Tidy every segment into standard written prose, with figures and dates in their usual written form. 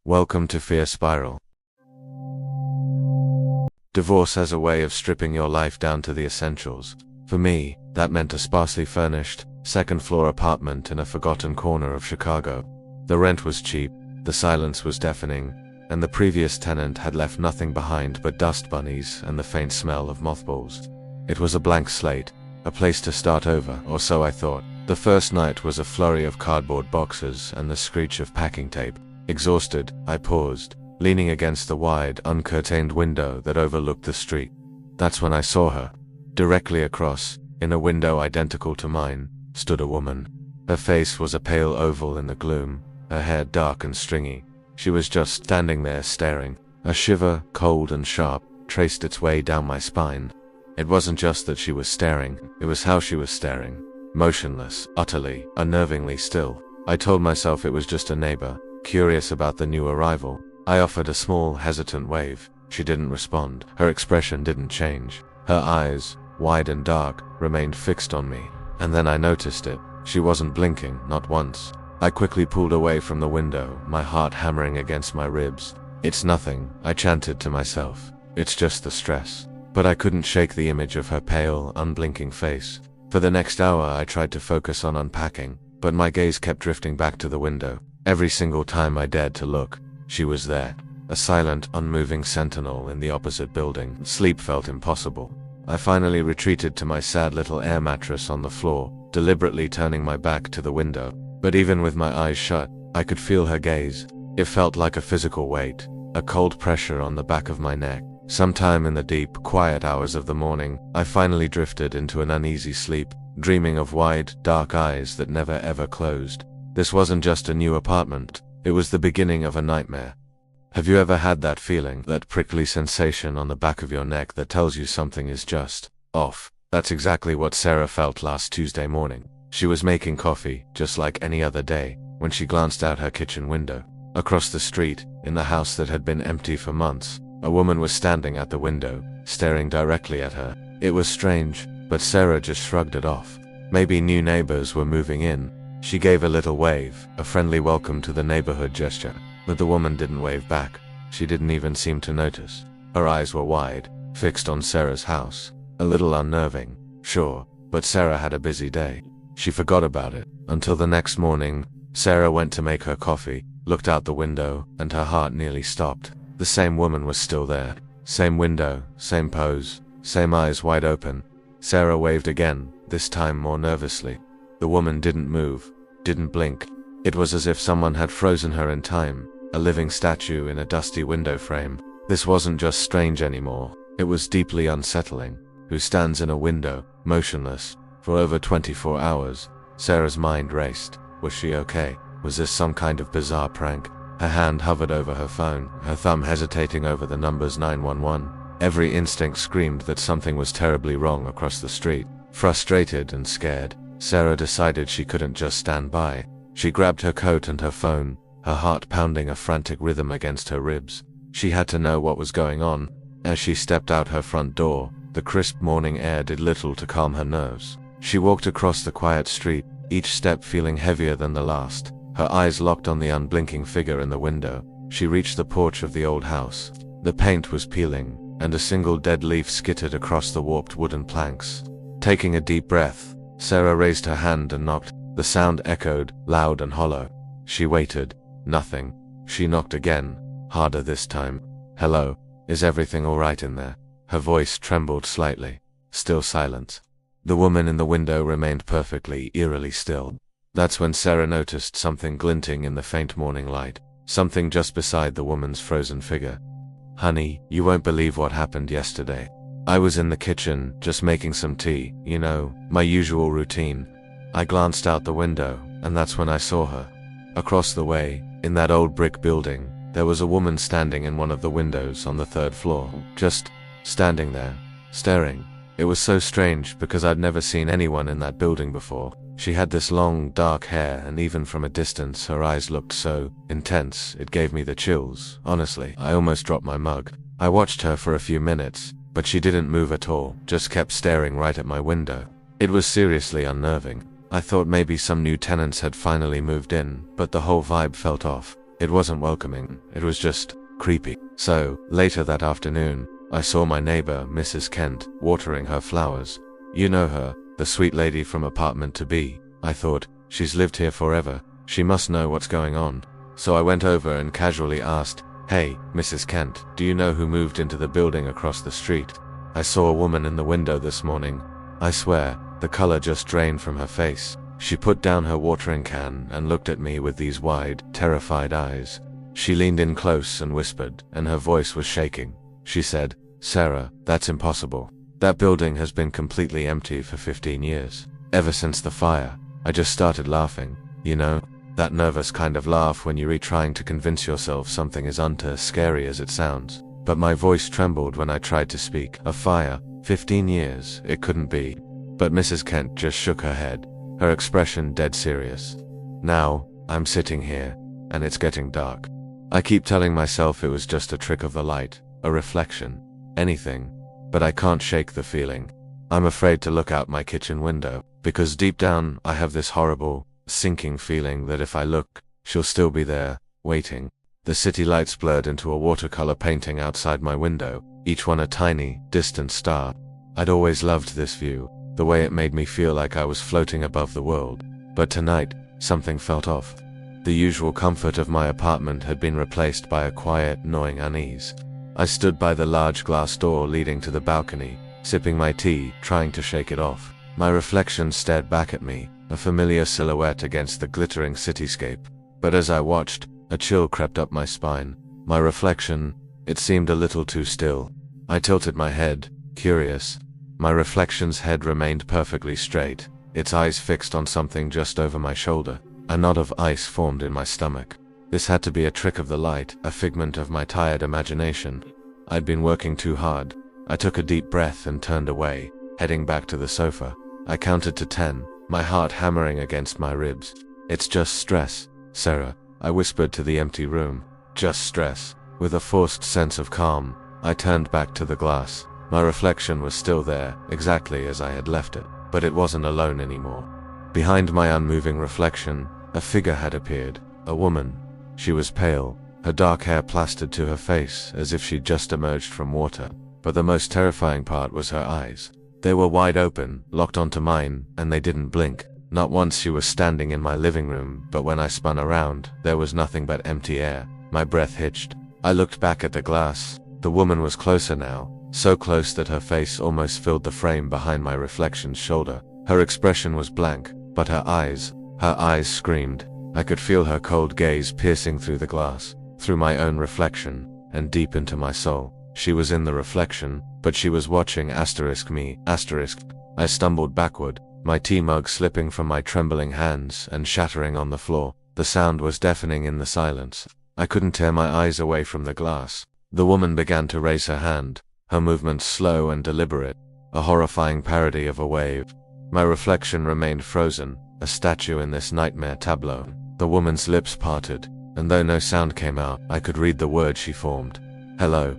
Welcome to Fear Spiral. Divorce as a way of stripping your life down to the essentials. For me, that meant a sparsely furnished, second-floor apartment in a forgotten corner of Chicago. The rent was cheap, the silence was deafening, and the previous tenant had left nothing behind but dust bunnies and the faint smell of mothballs. It was a blank slate, a place to start over, or so I thought. The first night was a flurry of cardboard boxes and the screech of packing tape. Exhausted, I paused, leaning against the wide, uncurtained window that overlooked the street. That's when I saw her. Directly across, in a window identical to mine, stood a woman. Her face was a pale oval in the gloom, her hair dark and stringy. She was just standing there staring. A shiver, cold and sharp, traced its way down my spine. It wasn't just that she was staring, it was how she was staring. Motionless, utterly, unnervingly still. I told myself it was just a neighbor, curious about the new arrival. I offered a small, hesitant wave. She didn't respond. Her expression didn't change. Her eyes, wide and dark, remained fixed on me. And then I noticed it. She wasn't blinking, not once. I quickly pulled away from the window, my heart hammering against my ribs. It's nothing, I chanted to myself. It's just the stress. But I couldn't shake the image of her pale, unblinking face. For the next hour I tried to focus on unpacking, but my gaze kept drifting back to the window. Every single time I dared to look, she was there. A silent, unmoving sentinel in the opposite building. Sleep felt impossible. I finally retreated to my sad little air mattress on the floor, deliberately turning my back to the window. But even with my eyes shut, I could feel her gaze. It felt like a physical weight, a cold pressure on the back of my neck. Sometime in the deep, quiet hours of the morning, I finally drifted into an uneasy sleep, dreaming of wide, dark eyes that never ever closed. This wasn't just a new apartment, it was the beginning of a nightmare. Have you ever had that feeling, that prickly sensation on the back of your neck that tells you something is just off? That's exactly what Sarah felt last Tuesday morning. She was making coffee, just like any other day, when she glanced out her kitchen window. Across the street, in the house that had been empty for months, a woman was standing at the window, staring directly at her. It was strange, but Sarah just shrugged it off. Maybe new neighbors were moving in. She gave a little wave, a friendly welcome to the neighborhood gesture. But the woman didn't wave back. She didn't even seem to notice. Her eyes were wide, fixed on Sarah's house. A little unnerving, sure, but Sarah had a busy day. She forgot about it, until the next morning. Sarah went to make her coffee, looked out the window, and her heart nearly stopped. The same woman was still there. Same window, same pose, same eyes wide open. Sarah waved again, this time more nervously. The woman didn't move, didn't blink. It was as if someone had frozen her in time, a living statue in a dusty window frame. This wasn't just strange anymore, it was deeply unsettling. Who stands in a window, motionless, for over 24 hours? Sarah's mind raced. Was she okay? Was this some kind of bizarre prank? Her hand hovered over her phone, her thumb hesitating over the numbers 911. Every instinct screamed that something was terribly wrong across the street. Frustrated and scared, Sarah decided she couldn't just stand by. She grabbed her coat and her phone, her heart pounding a frantic rhythm against her ribs. She had to know what was going on. As she stepped out her front door, the crisp morning air did little to calm her nerves. She walked across the quiet street, each step feeling heavier than the last. Her eyes locked on the unblinking figure in the window. She reached the porch of the old house. The paint was peeling, and a single dead leaf skittered across the warped wooden planks. Taking a deep breath, Sarah raised her hand and knocked. The sound echoed, loud and hollow. She waited. Nothing. She knocked again, harder this time. "Hello, is everything all right in there?" Her voice trembled slightly. Still silence. The woman in the window remained perfectly, eerily still. That's when Sarah noticed something glinting in the faint morning light. Something just beside the woman's frozen figure. "Honey, you won't believe what happened yesterday. I was in the kitchen, just making some tea, you know, my usual routine. I glanced out the window, and that's when I saw her. Across the way, in that old brick building, there was a woman standing in one of the windows on the third floor. Just standing there, staring. It was so strange because I'd never seen anyone in that building before. She had this long, dark hair, and even from a distance her eyes looked so intense it gave me the chills. Honestly, I almost dropped my mug. I watched her for a few minutes, but she didn't move at all, just kept staring right at my window. It was seriously unnerving. I thought maybe some new tenants had finally moved in, but the whole vibe felt off. It wasn't welcoming, it was just creepy. So, later that afternoon, I saw my neighbor, Mrs. Kent, watering her flowers. You know her, the sweet lady from apartment to B. I thought, she's lived here forever, she must know what's going on. So I went over and casually asked, "Hey, Mrs. Kent, do you know who moved into the building across the street? I saw a woman in the window this morning." I swear, the color just drained from her face. She put down her watering can and looked at me with these wide, terrified eyes. She leaned in close and whispered, and her voice was shaking. She said, "Sarah, that's impossible. That building has been completely empty for 15 years. Ever since the fire." I just started laughing. You know, that nervous kind of laugh when you're trying to convince yourself something isn't as scary as it sounds. But my voice trembled when I tried to speak. A fire? 15 years? It couldn't be. But Mrs. Kent just shook her head, her expression dead serious. Now, I'm sitting here, and it's getting dark. I keep telling myself it was just a trick of the light, a reflection, anything, but I can't shake the feeling. I'm afraid to look out my kitchen window, because deep down I have this horrible, sinking feeling that if I look, she'll still be there, waiting. The city lights blurred into a watercolor painting outside my window, each one a tiny, distant star. I'd always loved this view, the way it made me feel like I was floating above the world. But tonight, something felt off. The usual comfort of my apartment had been replaced by a quiet, gnawing unease. I stood by the large glass door leading to the balcony, sipping my tea, trying to shake it off. My reflection stared back at me, a familiar silhouette against the glittering cityscape. But as I watched, a chill crept up my spine. My reflection, it seemed a little too still. I tilted my head, curious. My reflection's head remained perfectly straight, its eyes fixed on something just over my shoulder. A knot of ice formed in my stomach. This had to be a trick of the light, a figment of my tired imagination. I'd been working too hard. I took a deep breath and turned away, heading back to the sofa. I counted to 10, my heart hammering against my ribs. "It's just stress, Sarah," I whispered to the empty room. "Just stress." With a forced sense of calm, I turned back to the glass. My reflection was still there, exactly as I had left it, but it wasn't alone anymore. Behind my unmoving reflection, a figure had appeared, a woman. She was pale, her dark hair plastered to her face as if she'd just emerged from water. But the most terrifying part was her eyes. They were wide open, locked onto mine, and they didn't blink. Not once. She was standing in my living room, but when I spun around, there was nothing but empty air. My breath hitched. I looked back at the glass. The woman was closer now, so close that her face almost filled the frame behind my reflection's shoulder. Her expression was blank, but her eyes screamed. I could feel her cold gaze piercing through the glass, through my own reflection, and deep into my soul. She was in the reflection, but she was watching me. I stumbled backward, my tea mug slipping from my trembling hands and shattering on the floor. The sound was deafening in the silence. I couldn't tear my eyes away from the glass. The woman began to raise her hand, her movements slow and deliberate, a horrifying parody of a wave. My reflection remained frozen, a statue in this nightmare tableau. The woman's lips parted, and though no sound came out, I could read the words she formed. "Hello.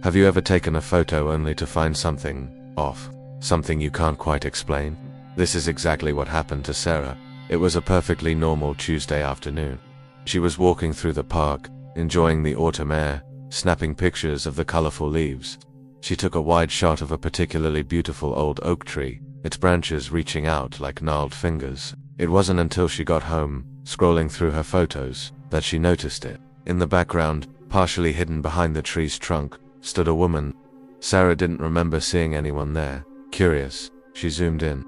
Have you ever taken a photo only to find something off? Something you can't quite explain?" This is exactly what happened to Sarah. It was a perfectly normal Tuesday afternoon. She was walking through the park, enjoying the autumn air, snapping pictures of the colorful leaves. She took a wide shot of a particularly beautiful old oak tree, its branches reaching out like gnarled fingers. It wasn't until she got home, scrolling through her photos, that she noticed it. In the background, partially hidden behind the tree's trunk, stood a woman. Sarah didn't remember seeing anyone there. Curious, she zoomed in.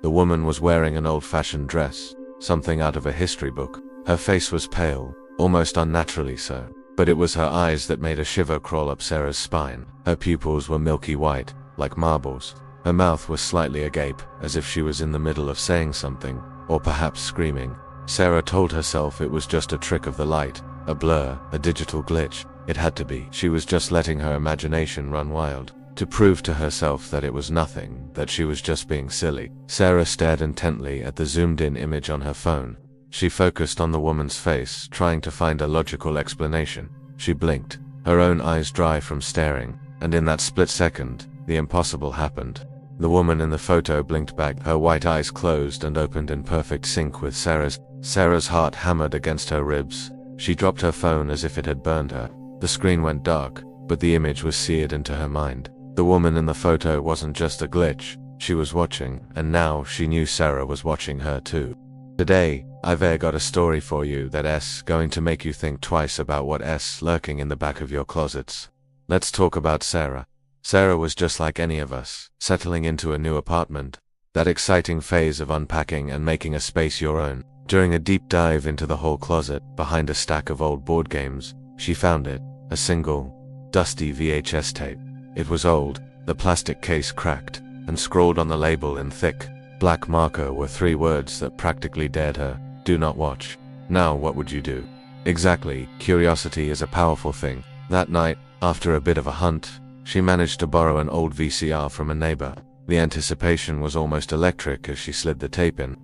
The woman was wearing an old-fashioned dress, something out of a history book. Her face was pale, almost unnaturally so, but it was her eyes that made a shiver crawl up Sarah's spine. Her pupils were milky white, like marbles. Her mouth was slightly agape, as if she was in the middle of saying something, or perhaps screaming. Sarah told herself it was just a trick of the light, a blur, a digital glitch. It had to be. She was just letting her imagination run wild, to prove to herself that it was nothing, that she was just being silly. Sarah stared intently at the zoomed-in image on her phone. She focused on the woman's face, trying to find a logical explanation. She blinked, her own eyes dry from staring, and in that split second, the impossible happened. The woman in the photo blinked back, her white eyes closed and opened in perfect sync with Sarah's. Sarah's heart hammered against her ribs. She dropped her phone as if it had burned her. The screen went dark, but the image was seared into her mind. The woman in the photo wasn't just a glitch. She was watching, and now she knew Sarah was watching her too. Today, I've got a story for you that's going to make you think twice about what's lurking in the back of your closets. Let's talk about Sarah. Sarah was just like any of us, settling into a new apartment. That exciting phase of unpacking and making a space your own. During a deep dive into the whole closet, behind a stack of old board games, she found it, a single, dusty VHS tape. It was old, the plastic case cracked, and scrawled on the label in thick, black marker were 3 words that practically dared her: do not watch. Now what would you do? Exactly, curiosity is a powerful thing. That night, after a bit of a hunt, she managed to borrow an old VCR from a neighbor. The anticipation was almost electric as she slid the tape in.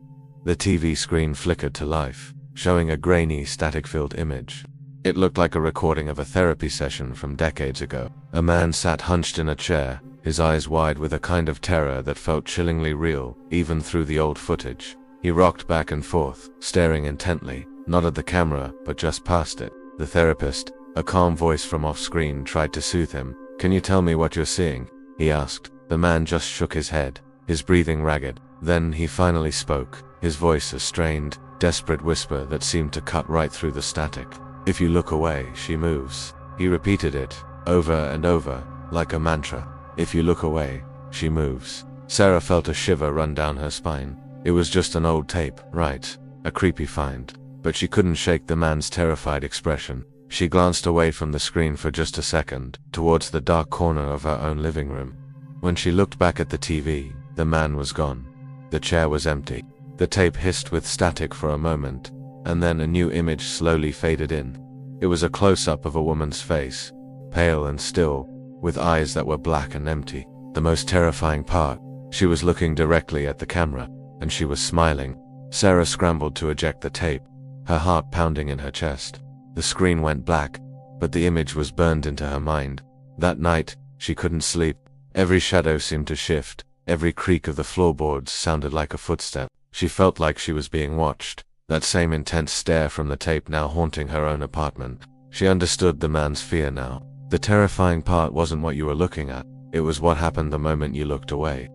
The TV screen flickered to life, showing a grainy, static-filled image. It looked like a recording of a therapy session from decades ago. A man sat hunched in a chair, his eyes wide with a kind of terror that felt chillingly real, even through the old footage. He rocked back and forth, staring intently, not at the camera, but just past it. The therapist, a calm voice from off-screen, tried to soothe him. "Can you tell me what you're seeing?" he asked. The man just shook his head, his breathing ragged. Then he finally spoke, his voice a strained, desperate whisper that seemed to cut right through the static. "If you look away, she moves." He repeated it, over and over, like a mantra. "If you look away, she moves." Sarah felt a shiver run down her spine. It was just an old tape, right? A creepy find. But she couldn't shake the man's terrified expression. She glanced away from the screen for just a second, towards the dark corner of her own living room. When she looked back at the TV, the man was gone. The chair was empty. The tape hissed with static for a moment, and then a new image slowly faded in. It was a close-up of a woman's face, pale and still, with eyes that were black and empty. The most terrifying part, she was looking directly at the camera, and she was smiling. Sarah scrambled to eject the tape, her heart pounding in her chest. The screen went black, but the image was burned into her mind. That night, she couldn't sleep. Every shadow seemed to shift. Every creak of the floorboards sounded like a footstep. She felt like she was being watched. That same intense stare from the tape now haunting her own apartment. She understood the man's fear now. The terrifying part wasn't what you were looking at. It was what happened the moment you looked away.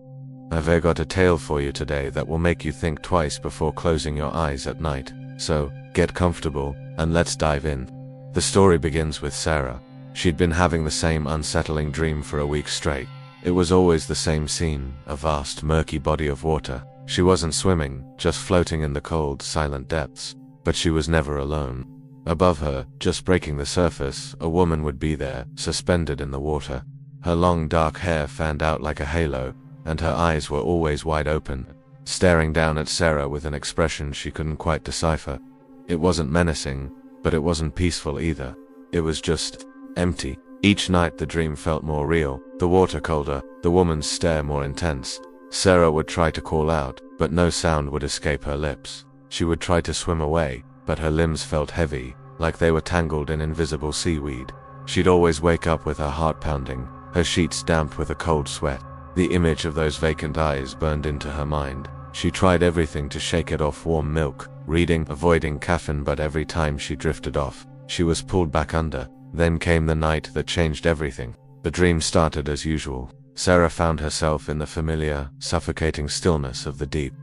I've got a tale for you today that will make you think twice before closing your eyes at night. So, get comfortable, and let's dive in. The story begins with Sarah. She'd been having the same unsettling dream for a week straight. It was always the same scene, a vast, murky body of water. She wasn't swimming, just floating in the cold, silent depths. But she was never alone. Above her, just breaking the surface, a woman would be there, suspended in the water. Her long dark hair fanned out like a halo, and her eyes were always wide open, staring down at Sarah with an expression she couldn't quite decipher. It wasn't menacing, but it wasn't peaceful either. It was just empty. Each night the dream felt more real, the water colder, the woman's stare more intense. Sarah would try to call out, but no sound would escape her lips. She would try to swim away, but her limbs felt heavy, like they were tangled in invisible seaweed. She'd always wake up with her heart pounding, her sheets damp with a cold sweat. The image of those vacant eyes burned into her mind. She tried everything to shake it off: warm milk, reading, avoiding caffeine, but every time she drifted off, she was pulled back under. Then came the night that changed everything. The dream started as usual. Sarah found herself in the familiar, suffocating stillness of the deep.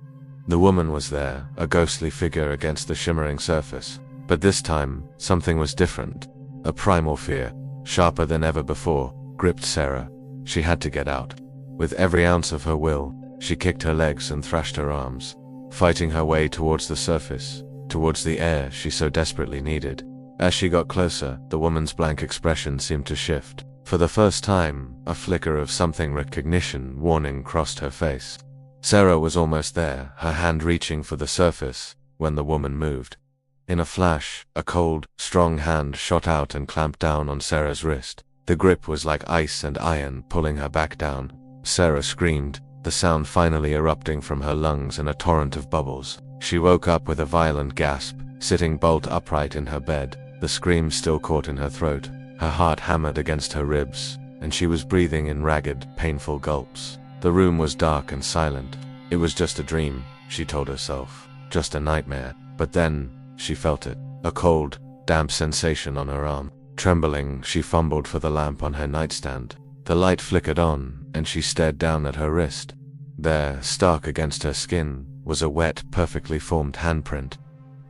The woman was there, a ghostly figure against the shimmering surface. But this time, something was different. A primal fear, sharper than ever before, gripped Sarah. She had to get out. With every ounce of her will, she kicked her legs and thrashed her arms, fighting her way towards the surface, towards the air she so desperately needed. As she got closer, the woman's blank expression seemed to shift. For the first time, a flicker of something recognition, warning, crossed her face. Sarah was almost there, her hand reaching for the surface, when the woman moved. In a flash, a cold, strong hand shot out and clamped down on Sarah's wrist. The grip was like ice and iron, pulling her back down. Sarah screamed, the sound finally erupting from her lungs in a torrent of bubbles. She woke up with a violent gasp, sitting bolt upright in her bed, the scream still caught in her throat. Her heart hammered against her ribs, and she was breathing in ragged, painful gulps. The room was dark and silent. It was just a dream, she told herself, just a nightmare. But then, she felt it. A cold, damp sensation on her arm. Trembling, she fumbled for the lamp on her nightstand. The light flickered on, and she stared down at her wrist. There, stark against her skin, was a wet, perfectly formed handprint.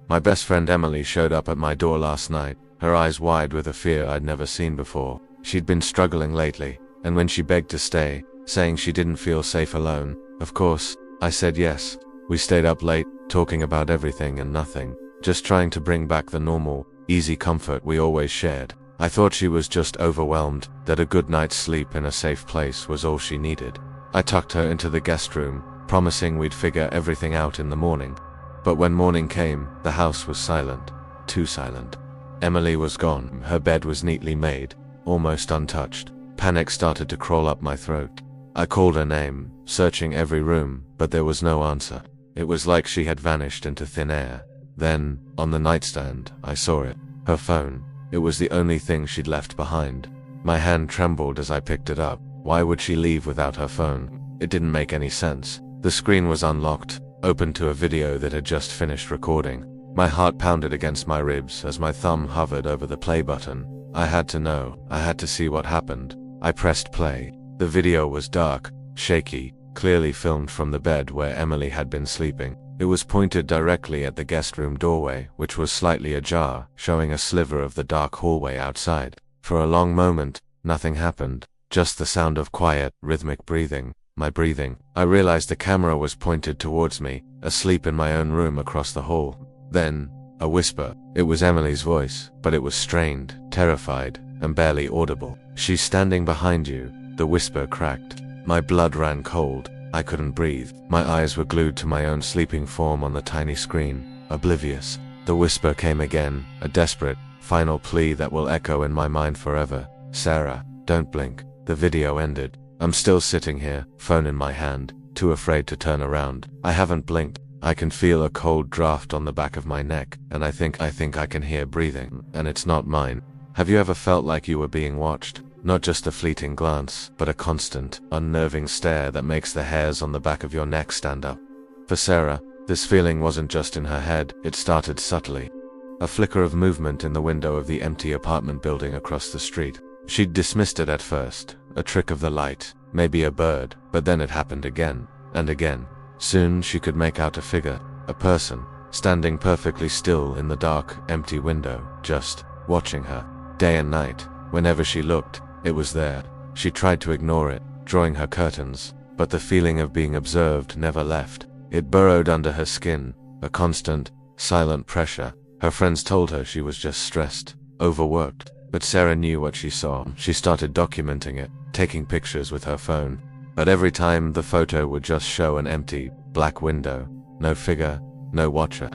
My best friend Emily showed up at my door last night, her eyes wide with a fear I'd never seen before. She'd been struggling lately, and when she begged to stay, saying she didn't feel safe alone, of course, I said yes. We stayed up late, talking about everything and nothing, just trying to bring back the normal, easy comfort we always shared. I thought she was just overwhelmed, that a good night's sleep in a safe place was all she needed. I tucked her into the guest room, promising we'd figure everything out in the morning. But when morning came, the house was silent. Too silent. Emily was gone. Her bed was neatly made, almost untouched. Panic started to crawl up my throat. I called her name, searching every room, but there was no answer. It was like she had vanished into thin air. Then, on the nightstand, I saw it. Her phone. It was the only thing she'd left behind. My hand trembled as I picked it up. Why would she leave without her phone? It didn't make any sense. The screen was unlocked, open to a video that had just finished recording. My heart pounded against my ribs as my thumb hovered over the play button. I had to know. I had to see what happened. I pressed play. The video was dark, shaky, clearly filmed from the bed where Emily had been sleeping. It was pointed directly at the guest room doorway, which was slightly ajar, showing a sliver of the dark hallway outside. For a long moment, nothing happened, just the sound of quiet, rhythmic breathing. My breathing. I realized the camera was pointed towards me, asleep in my own room across the hall. Then, a whisper. It was Emily's voice, but it was strained, terrified, and barely audible. "She's standing behind you," the whisper cracked. My blood ran cold. I couldn't breathe. My eyes were glued to my own sleeping form on the tiny screen, oblivious. The whisper came again, a desperate, final plea that will echo in my mind forever. "Sarah, don't blink." The video ended. I'm still sitting here, phone in my hand, too afraid to turn around. I haven't blinked. I can feel a cold draft on the back of my neck, and I think I can hear breathing, and it's not mine. Have you ever felt like you were being watched? Not just a fleeting glance, but a constant, unnerving stare that makes the hairs on the back of your neck stand up. For Sarah, this feeling wasn't just in her head, it started subtly. A flicker of movement in the window of the empty apartment building across the street. She'd dismissed it at first, a trick of the light, maybe a bird, but then it happened again, and again. Soon she could make out a figure, a person, standing perfectly still in the dark, empty window, just watching her. Day and night, whenever she looked, it was there. She tried to ignore it, drawing her curtains, but the feeling of being observed never left. It burrowed under her skin, a constant, silent pressure. Her friends told her she was just stressed, overworked, but Sarah knew what she saw. She started documenting it, taking pictures with her phone. But every time the photo would just show an empty, black window, no figure, no watcher.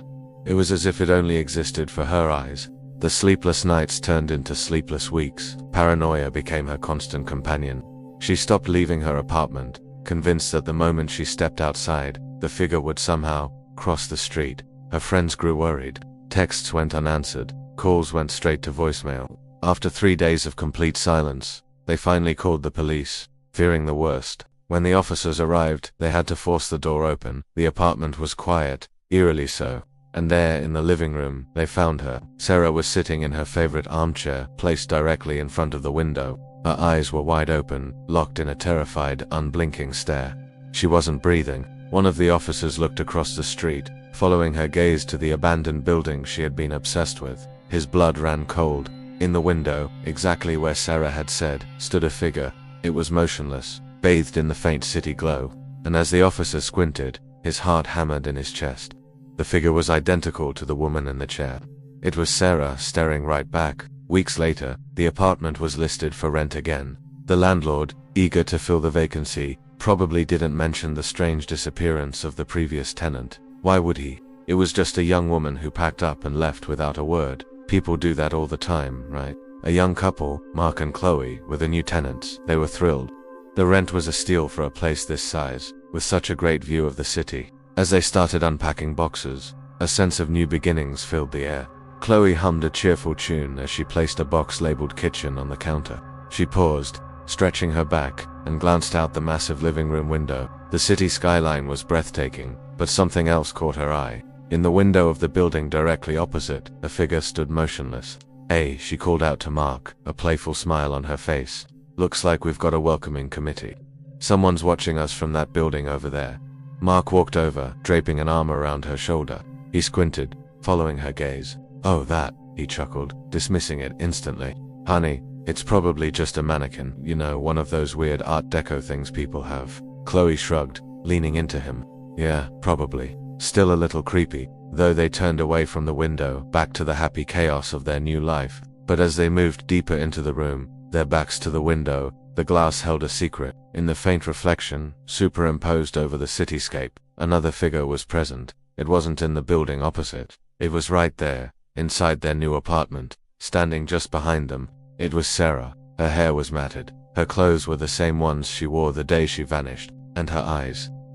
It was as if it only existed for her eyes. The sleepless nights turned into sleepless weeks. Paranoia became her constant companion. She stopped leaving her apartment, convinced that the moment she stepped outside, the figure would somehow cross the street. Her friends grew worried. Texts went unanswered. Calls went straight to voicemail. After 3 days of complete silence, they finally called the police, fearing the worst. When the officers arrived, they had to force the door open. The apartment was quiet, eerily so. And there, in the living room, they found her. Sarah was sitting in her favorite armchair, placed directly in front of the window. Her eyes were wide open, locked in a terrified, unblinking stare. She wasn't breathing. One of the officers looked across the street, following her gaze to the abandoned building she had been obsessed with. His blood ran cold. In the window, exactly where Sarah had said, stood a figure. It was motionless, bathed in the faint city glow. And as the officer squinted, his heart hammered in his chest. The figure was identical to the woman in the chair. It was Sarah, staring right back. Weeks later, the apartment was listed for rent again. The landlord, eager to fill the vacancy, probably didn't mention the strange disappearance of the previous tenant. Why would he? It was just a young woman who packed up and left without a word. People do that all the time, right? A young couple, Mark and Chloe, were the new tenants. They were thrilled. The rent was a steal for a place this size, with such a great view of the city. As they started unpacking boxes, a sense of new beginnings filled the air. Chloe hummed a cheerful tune as she placed a box labeled kitchen on the counter. She paused, stretching her back, and glanced out the massive living room window. The city skyline was breathtaking, but something else caught her eye. In the window of the building directly opposite, a figure stood motionless. "Hey," she called out to Mark, a playful smile on her face. "Looks like we've got a welcoming committee. Someone's watching us from that building over there." Mark walked over, draping an arm around her shoulder. He squinted, following her gaze. "Oh, that," he chuckled, dismissing it instantly. "Honey, it's probably just a mannequin, you know, one of those weird Art Deco things people have." Chloe shrugged, leaning into him. "Yeah, probably. Still a little creepy." Though they turned away from the window, back to the happy chaos of their new life. But as they moved deeper into the room, their backs to the window, the glass held a secret. In the faint reflection, superimposed over the cityscape, another figure was present. It wasn't in the building opposite. It was right there, inside their new apartment, standing just behind them. It was Sarah. Her hair was matted. Her clothes were the same ones she wore the day she vanished. And her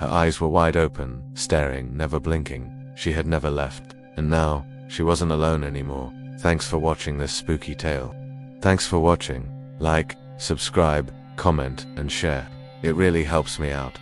eyes were wide open, staring, never blinking. She had never left. And now, she wasn't alone anymore. Thanks for watching this spooky tale. Thanks for watching. Like, subscribe, comment, and share. It really helps me out.